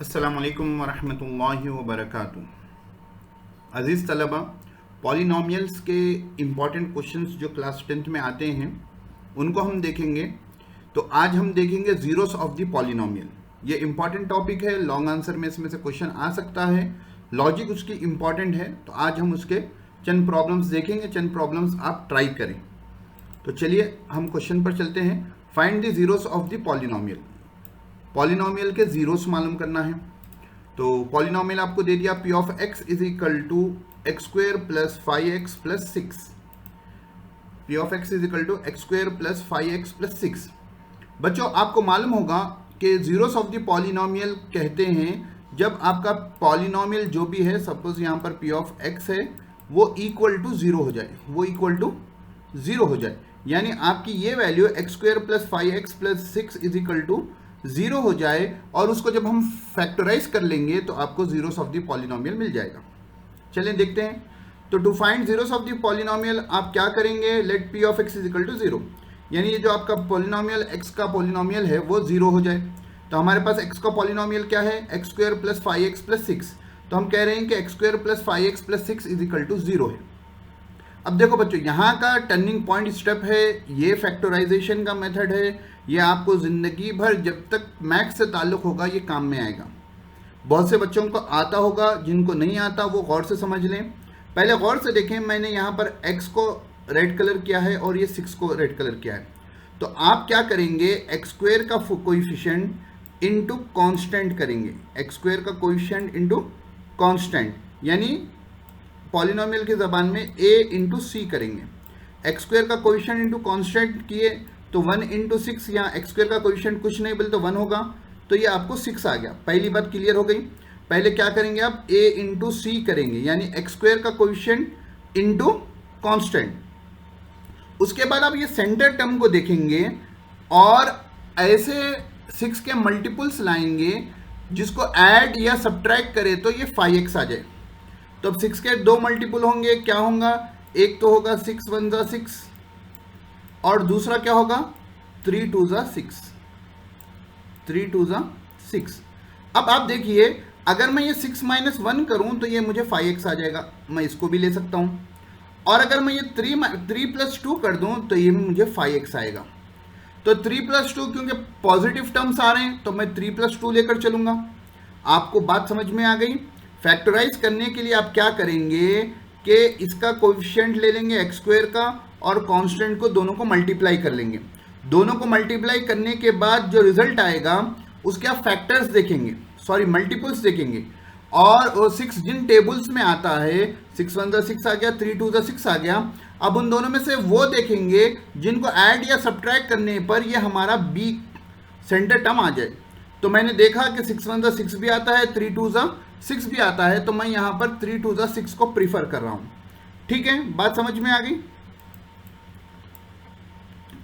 अस्सलामुअलैकुम वरहमतुल्लाहि वबरकातुहू। अज़ीज़ तलबा, पॉलिनोमियल्स के इम्पॉर्टेंट क्वेश्चंस जो क्लास 10th में आते हैं उनको हम देखेंगे। तो आज हम देखेंगे ज़ीरोस ऑफ द पॉलिनोमियल। ये इम्पॉर्टेंट टॉपिक है, लॉन्ग आंसर में इसमें से क्वेश्चन आ सकता है, लॉजिक उसकी इम्पॉर्टेंट है। तो आज हम उसके चंद प्रॉब्लम्स देखेंगे, चंद प्रॉब्लम्स आप ट्राई करें। तो चलिए हम क्वेश्चन पर चलते हैं। Find the zeros of the polynomial. Polynomial के जीरोस मालूम करना है। तो पॉलिनोमियल आपको दे दिया p of x is equal to x square plus 5x plus 6। P of x is equal to x square plus 5x plus 6। बच्चों, आपको मालूम होगा कि जीरोस ऑफ द पॉलिनोमियल कहते हैं जब आपका पॉलिनोमियल जो भी है, सपोज यहाँ पर पी ऑफ एक्स है, वो इक्वल टू जीरो हो जाए, वो इक्वल टू जीरो हो जाए। यानी आपकी ये value x square plus 5x plus 6 is equal to zero हो जाए, और उसको जब हम फैक्टराइज कर लेंगे तो आपको जीरोस ऑफ द पॉलिनोमियल मिल जाएगा। चलें देखते हैं। तो to find zeros of the polynomial आप क्या करेंगे, let p of x is equal to zero, यानी ये जो आपका पॉलिनोमियल एक्स का पॉलिनोमियल है वो जीरो हो जाए। तो हमारे पास एक्स का पॉलिनोमियल क्या है, x square plus 5x plus 6। तो हम कह रहे हैं कि x square plus 5x plus 6 is equal to zero है। अब देखो बच्चों, यहाँ का टर्निंग पॉइंट स्टेप है, ये फैक्टराइजेशन का मेथड है, ये आपको ज़िंदगी भर जब तक मैथ्स से ताल्लुक़ होगा ये काम में आएगा। बहुत से बच्चों को आता होगा, जिनको नहीं आता वो गौर से समझ लें। पहले गौर से देखें, मैंने यहाँ पर x को रेड कलर किया है और ये 6 को रेड कलर किया है। तो आप क्या करेंगे, एक्स स्क्वेयर का कोएफिशिएंट इंटू कॉन्स्टेंट करेंगे, एक्स स्क्वेयर का कोएफिशिएंट इंटू कॉन्स्टेंट, यानी पॉलिनोमियल की ज़बान में a इंटू सी करेंगे। एक्स स्क्वेयर का कोएफिशिएंट इंटू कॉन्स्टेंट किए तो 1 इंटू 6, यहाँ एक्स स्क्वेयर का कोएफिशिएंट कुछ नहीं बोले तो 1 होगा, तो ये आपको 6 आ गया। पहली बात क्लियर हो गई। पहले क्या करेंगे आप, a इंटू सी करेंगे, यानी एक्स स्क्वेयर का कोएफिशिएंट इंटू कॉन्स्टेंट। उसके बाद आप ये सेंटर टर्म को देखेंगे और ऐसे 6 के मल्टीपल्स लाएंगे जिसको ऐड या सब्ट्रैक्ट करे तो ये 5x आ जाए। तो अब 6 के दो मल्टीपल होंगे, क्या होगा, एक तो होगा 6 1 ज़ा 6 और दूसरा क्या होगा 3 2 ज़ा 6, 3 2 ज़ा 6। अब आप देखिए, अगर मैं ये 6 माइनस 1 करूं तो ये मुझे 5x आ जाएगा, मैं इसको भी ले सकता हूं। और अगर मैं ये 3 प्लस 2 कर दूं तो ये मुझे 5x आएगा। तो 3 प्लस 2, क्योंकि पॉजिटिव टर्म्स आ रहे हैं तो मैं 3 प्लस 2 लेकर चलूंगा। आपको बात समझ में आ गई। फैक्टराइज करने के लिए आप क्या करेंगे कि इसका कोएफिशिएंट ले लेंगे एक्स स्क्वेयर का और कांस्टेंट को दोनों को मल्टीप्लाई कर लेंगे। दोनों को मल्टीप्लाई करने के बाद जो रिजल्ट आएगा उसके आप फैक्टर्स देखेंगे, सॉरी मल्टीपल्स देखेंगे। और 6 जिन टेबल्स में आता है, 6 1 ज़ा 6 आ गया, 3 2 ज़ा 6 आ गया। अब उन दोनों में से वो देखेंगे जिनको ऐड या सब्ट्रैक्ट करने पर ये हमारा बी सेंटर टर्म आ जाए। तो मैंने देखा कि 6 1 ज़ा 6 भी आता है, 3 2 ज़ा 6 भी आता है, तो मैं यहाँ पर 3 2 ज़ा 6 को प्रीफर कर रहा हूँ। ठीक है, बात समझ में आ गई।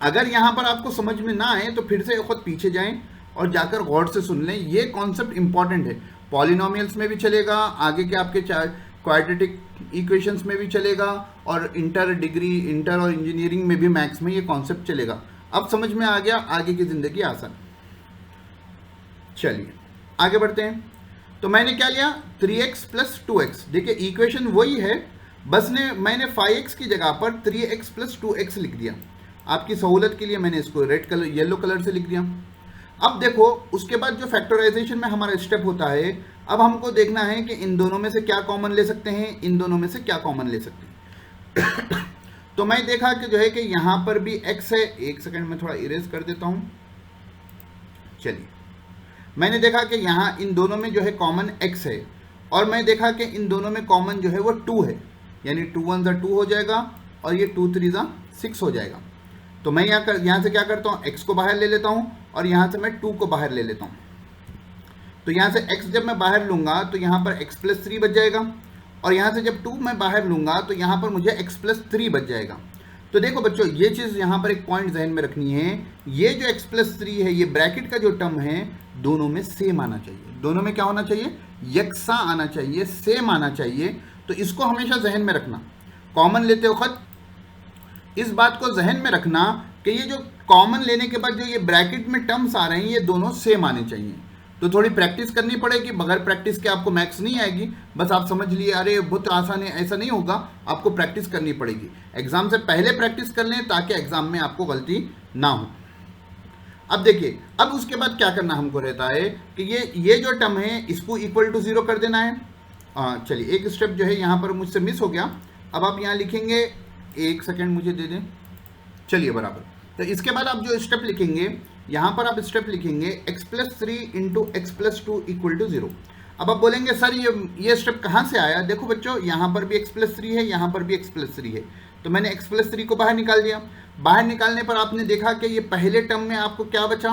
अगर यहाँ पर आपको समझ में ना आए तो फिर से खुद पीछे जाएं और जाकर गौर से सुन लें। ये कॉन्सेप्ट इंपॉर्टेंट है, पॉलिनोमियल्स में भी चलेगा, आगे के आपके क्वाड्रेटिक इक्वेशंस में भी चलेगा, और इंटर डिग्री, इंटर और इंजीनियरिंग में भी मैथ्स में ये कॉन्सेप्ट चलेगा। अब समझ में आ गया, आगे की ज़िंदगी आसान। चलिए आगे बढ़ते हैं। तो मैंने क्या लिया, 3x प्लस 2x। देखिए इक्वेशन वही है, बस मैंने 5x की जगह पर 3x प्लस 2x लिख दिया। आपकी सहूलत के लिए मैंने इसको रेड कलर, येलो कलर से लिख दिया। अब देखो, उसके बाद जो फैक्टराइजेशन में हमारा स्टेप होता है, अब हमको देखना है कि इन दोनों में से क्या कॉमन ले सकते हैं, इन दोनों में से क्या कॉमन ले सकते हैं। तो मैं देखा कि जो है कि यहाँ पर भी x है। एक सेकंड में थोड़ा इरेज कर देता हूँ। चलिए, मैंने देखा कि यहाँ इन दोनों में जो है कॉमन x है, और मैं देखा कि इन दोनों में कॉमन जो है वो 2 है, यानी 2 1 ज़ा 2 हो जाएगा और ये 2 3 ज़ा 6 हो जाएगा। तो मैं यहाँ से क्या करता हूँ, x को बाहर ले लेता हूँ और यहाँ से मैं 2 को बाहर ले लेता हूँ। तो यहाँ से x जब मैं बाहर लूँगा तो यहाँ पर x प्लस 3 बच जाएगा, और यहाँ से जब 2 मैं बाहर लूँगा तो यहाँ पर मुझे x प्लस 3 बच जाएगा। तो देखो बच्चों, ये चीज़ यहाँ पर एक पॉइंट जहन में रखनी है, ये जो x प्लस 3 है, ये ब्रैकेट का जो टर्म है, दोनों में सेम आना चाहिए। दोनों में क्या होना चाहिए, यकसा आना चाहिए, सेम आना चाहिए। तो इसको हमेशा जहन में रखना। कॉमन लेते वक्त इस बात को जहन में रखना कि ये जो कॉमन लेने के बाद जो ये ब्रैकेट में टर्म्स आ रहे हैं ये दोनों सेम आने चाहिए। तो थोड़ी प्रैक्टिस करनी पड़ेगी, बगैर प्रैक्टिस के आपको मैथ्स नहीं आएगी। बस आप समझ लिए अरे बहुत आसान है, ऐसा नहीं होगा, आपको प्रैक्टिस करनी पड़ेगी। एग्जाम से पहले प्रैक्टिस कर लें ताकि एग्जाम में आपको गलती ना हो। अब देखिए, अब उसके बाद क्या करना हमको रहता है कि ये जो टर्म है इसको इक्वल टू 0 कर देना है। चलिए एक स्टेप जो है यहाँ पर मुझसे मिस हो गया। अब आप यहाँ लिखेंगे, एक सेकेंड मुझे दे दें, चलिए बराबर। तो इसके बाद आप जो स्टेप लिखेंगे, यहाँ पर आप स्टेप लिखेंगे x+3 into x+2 equal to 0। अब आप बोलेंगे सर ये स्टेप कहाँ से आया? देखो बच्चों, यहाँ पर भी x+3 है, यहाँ पर भी x+3 है, तो मैंने x+3 को बाहर निकाल दिया। बाहर निकालने पर आपने देखा कि ये पहले टर्म में आपको क्या बचा,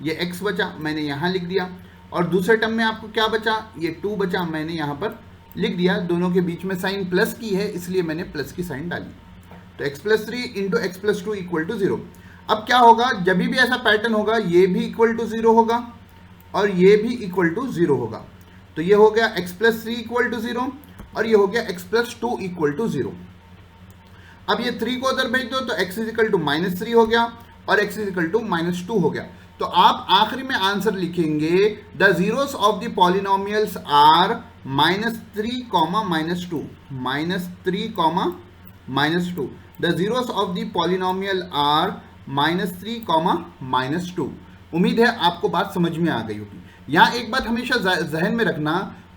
ये x बचा, मैंने यहाँ लिख दिया। और दूसरे टर्म में आपको क्या बचा, ये 2 बचा, मैंने यहाँ पर लिख दिया। दोनों के बीच में साइन प्लस की है, इसलिए मैंने प्लस की साइन डाली। तो x+3 into x+2 equal to 0। अब क्या होगा, जब भी ऐसा पैटर्न होगा ये भी इक्वल टू 0 होगा और ये भी इक्वल टू 0 होगा। तो ये हो गया x+3 इक्वल टू 0 और ये हो गया x+2 इक्वल टू 0। अब ये 3 को उधर भेज दो तो x इक्वल टू -3 हो गया और x इक्वल टू -2 हो गया। तो आप आखिरी में आंसर लिखेंगे the zeros of the polynomials are -3, -2, -3, -2। The zeros of the polynomial are -3, -2। उम्मीद है आपको बात समझ में आ गई होगी। यहाँ एक बात हमेशा जहन में रखना,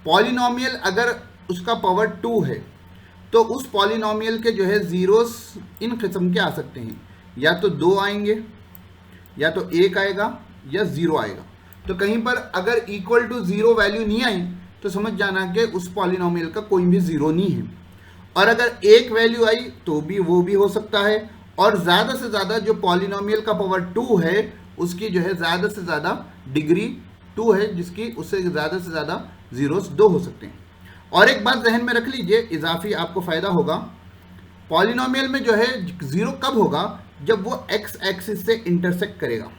पॉलिनोमियल अगर उसका पावर 2 है तो उस पॉलिनोमियल के जो है जीरोस इन किस्म के आ सकते हैं, या तो 2 आएंगे, या तो 1 आएगा, या 0 आएगा। तो कहीं पर अगर इक्वल टू 0 वैल्यू नहीं आई तो समझ जाना कि उस पॉलिनोमियल का कोई भी 0 नहीं है। और अगर 1 वैल्यू आई तो भी वो भी हो सकता है। और ज़्यादा से ज़्यादा जो पॉलिनोमियल का पावर 2 है उसकी जो है ज़्यादा से ज़्यादा डिग्री 2 है, जिसकी उससे ज़्यादा से ज़्यादा जीरोस 2 हो सकते हैं। और एक बात जहन में रख लीजिए, इजाफी आपको फ़ायदा होगा, पॉलिनोमियल में जो है 0 कब होगा, जब वो x एक्सिस से इंटरसेक्ट करेगा।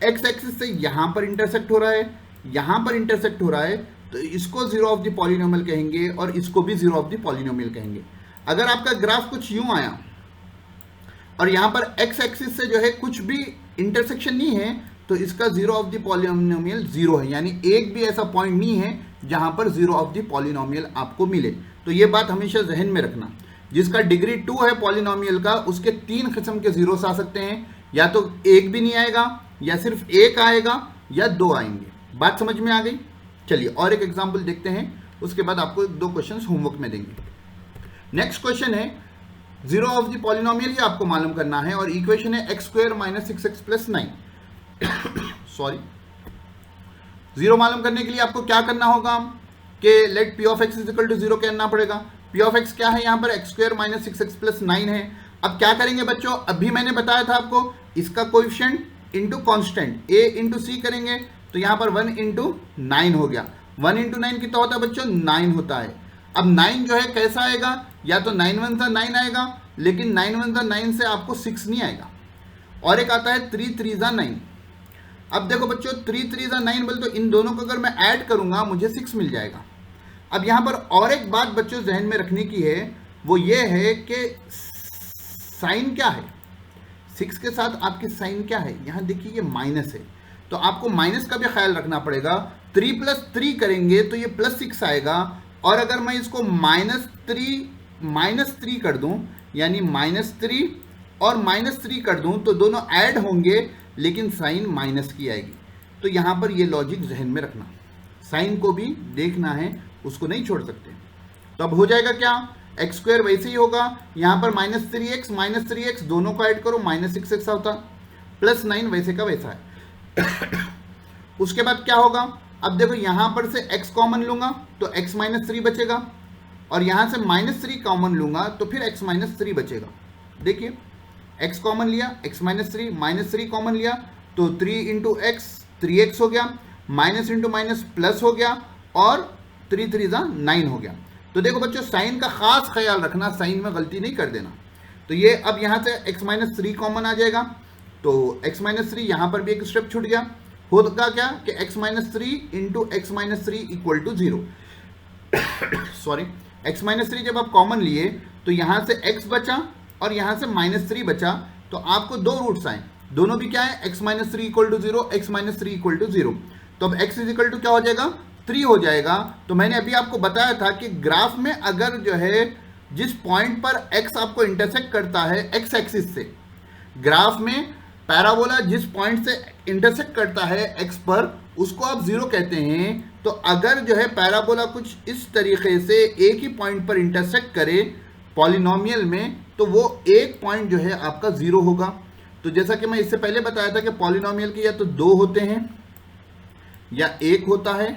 x एक्सिस से यहाँ पर इंटरसेक्ट हो रहा है, यहाँ पर इंटरसेक्ट हो रहा है, तो इसको 0 ऑफ द पॉलिनोमियल कहेंगे और इसको भी 0 ऑफ द पॉलिनोमियल कहेंगे। अगर आपका ग्राफ कुछ यूं आया और यहाँ पर x एक्सिस से जो है कुछ भी इंटरसेक्शन नहीं है तो इसका 0 ऑफ द पॉलिनोमियल 0 है, यानी एक भी ऐसा पॉइंट नहीं है जहां पर 0 ऑफ द पॉलिनोमियल आपको मिले। तो ये बात हमेशा जहन में रखना, जिसका डिग्री 2 है पॉलिनोमियल का, उसके 3 किस्म के जीरोस आ सकते हैं, या तो एक भी नहीं आएगा, या सिर्फ 1 आएगा, या 2 आएंगे। बात समझ में आ गई? चलिए और एक एग्जाम्पल देखते हैं, उसके बाद आपको 2 क्वेश्चन होमवर्क में देंगे। नेक्स्ट क्वेश्चन है 0 ऑफ द पॉलिनोमियल, ये आपको मालूम करना है, और इक्वेशन है x² - 6x + 9। सॉरी, 0 मालूम करने के लिए आपको क्या करना होगा कि let p of x equal to 0 कहना पड़ेगा। p ऑफ x क्या है, यहाँ पर x² - 6x + 9 है। अब क्या करेंगे बच्चों, अभी मैंने बताया था आपको, इसका coefficient into constant a into c करेंगे, तो यहाँ पर 1 इंटू 9 हो गया। 1 इंटू 9 कितना होता है बच्चों, 9 होता है। अब 9 जो है कैसा आएगा, या तो 9 1 सा 9 आएगा, लेकिन 9 1 सा 9 से आपको 6 नहीं आएगा। और एक आता है 3 3 सा 9। अब देखो बच्चों, 3 3 सा 9 बोल, तो इन दोनों को अगर मैं ऐड करूंगा मुझे 6 मिल जाएगा। अब यहाँ पर और एक बात बच्चों जहन में रखने की है, वो ये है कि साइन क्या है, 6 के साथ आपकी साइन क्या है, यहाँ देखिए ये माइनस है, तो आपको माइनस का भी ख्याल रखना पड़ेगा। 3 + 3 करेंगे तो ये +6 आएगा, और अगर मैं इसको -3 कर दूं, यानी -3 और -3 कर दूं, तो दोनों ऐड होंगे लेकिन साइन माइनस की आएगी। तो यहाँ पर ये लॉजिक जहन में रखना, साइन को भी देखना है, उसको नहीं छोड़ सकते। तो अब हो जाएगा क्या, x² वैसे ही होगा, यहाँ पर -3x दोनों को ऐड करो, -6x होता, +9 वैसे का वैसा है। उसके बाद क्या होगा, अब देखो यहाँ पर से x कॉमन लूंगा तो x - 3 बचेगा, और यहाँ से -3 कॉमन लूंगा तो फिर x - 3 बचेगा। देखिए x कॉमन लिया, x - 3 कॉमन लिया, तो 3 इंटू x 3x हो गया, माइनस इंटू माइनस प्लस हो गया, और 3 3 = 9 हो गया। तो देखो बच्चों, साइन का खास ख्याल रखना, साइन में गलती नहीं कर देना। तो ये अब यहाँ से x - 3 कॉमन आ जाएगा, तो x - 3 यहाँ पर भी एक स्टेप छूट गया। होगा क्या कि x - 3 into x - 3 equal to 0। Sorry, x - 3 जब आप कॉमन लिए तो यहाँ से x बचा और यहाँ से -3 बचा, तो आपको 2 रूट्स आए, दोनों भी क्या है, x - 3 = 0, x - 3 = 0। तो अब x इजिकल टू क्या हो जाएगा, 3 हो जाएगा। तो मैंने अभी आपको बताया था कि ग्राफ में अगर जो है जिस पॉइंट पर x आपको इंटरसेक्ट करता है x एक्सिस से, ग्राफ में पैराबोला जिस पॉइंट से इंटरसेक्ट करता है x पर, उसको आप जीरो कहते हैं। तो अगर जो है पैराबोला कुछ इस तरीके से एक ही पॉइंट पर इंटरसेक्ट करे पॉलिनोमियल में, तो वो एक पॉइंट जो है आपका जीरो होगा। तो जैसा कि मैं इससे पहले बताया था कि पॉलिनोमियल के या तो दो होते हैं या एक होता है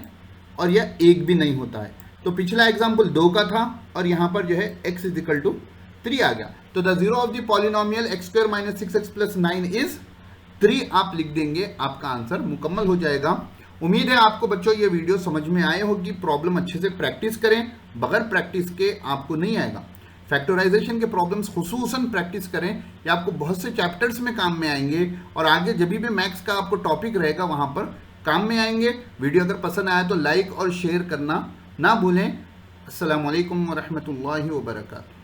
और या एक भी नहीं होता है। तो पिछला एग्जाम्पल 2 का था और यहाँ पर जो है x इज इक्वल टू 3 आ गया। तो the zero of the polynomial x square minus 6x plus 9 is 3 आप लिख देंगे, आपका आंसर मुकम्मल हो जाएगा। उम्मीद है आपको बच्चों ये वीडियो समझ में आए होगी। प्रॉब्लम अच्छे से प्रैक्टिस करें, बगैर प्रैक्टिस के आपको नहीं आएगा। फैक्टराइजेशन के प्रॉब्लम्स खुसूसन प्रैक्टिस करें, ये आपको बहुत से चैप्टर्स में काम में आएंगे और आगे जब भी मैथ्स का आपको टॉपिक रहेगा वहाँ पर काम में आएंगे। वीडियो अगर पसंद आया तो लाइक और शेयर करना ना भूलें। अस्सलामु अलैकुम व रहमतुल्लाहि व बरकातुहू।